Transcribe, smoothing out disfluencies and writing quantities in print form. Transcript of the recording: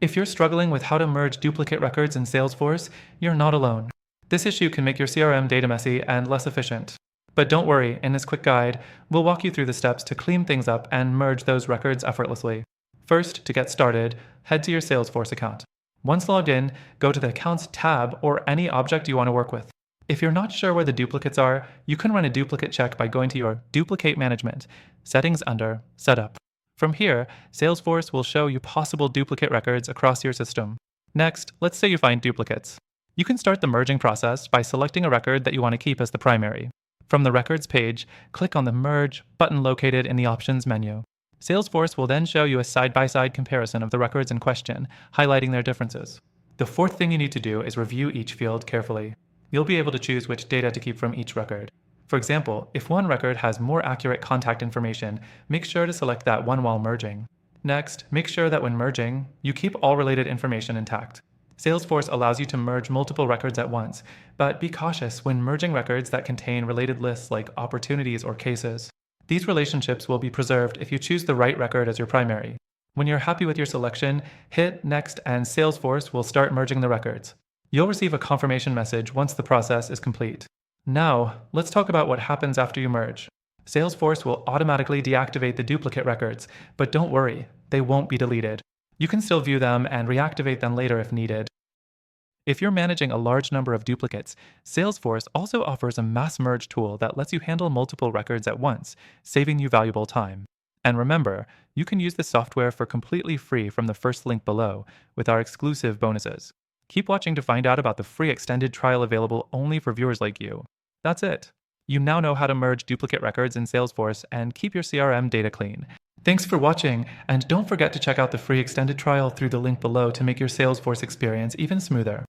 If you're struggling with how to merge duplicate records in Salesforce, you're not alone. This issue can make your CRM data messy and less efficient. But don't worry, in this quick guide, we'll walk you through the steps to clean things up and merge those records effortlessly. First, to get started, head to your Salesforce account. Once logged in, go to the Accounts tab or any object you want to work with. If you're not sure where the duplicates are, you can run a duplicate check by going to your Duplicate Management, settings under Setup. From here, Salesforce will show you possible duplicate records across your system. Next, let's say you find duplicates. You can start the merging process by selecting a record that you want to keep as the primary. From the Records page, click on the Merge button located in the Options menu. Salesforce will then show you a side-by-side comparison of the records in question, highlighting their differences. The fourth thing you need to do is review each field carefully. You'll be able to choose which data to keep from each record. For example, if one record has more accurate contact information, make sure to select that one while merging. Next, make sure that when merging, you keep all related information intact. Salesforce allows you to merge multiple records at once, but be cautious when merging records that contain related lists like opportunities or cases. These relationships will be preserved if you choose the right record as your primary. When you're happy with your selection, hit Next and Salesforce will start merging the records. You'll receive a confirmation message once the process is complete. Now, let's talk about what happens after you merge. Salesforce will automatically deactivate the duplicate records, but don't worry, they won't be deleted. You can still view them and reactivate them later if needed. If you're managing a large number of duplicates, Salesforce also offers a mass merge tool that lets you handle multiple records at once, saving you valuable time. And remember, you can use the software for completely free from the first link below with our exclusive bonuses. Keep watching to find out about the free extended trial available only for viewers like you. That's it. You now know how to merge duplicate records in Salesforce and keep your CRM data clean. Thanks for watching, and don't forget to check out the free extended trial through the link below to make your Salesforce experience even smoother.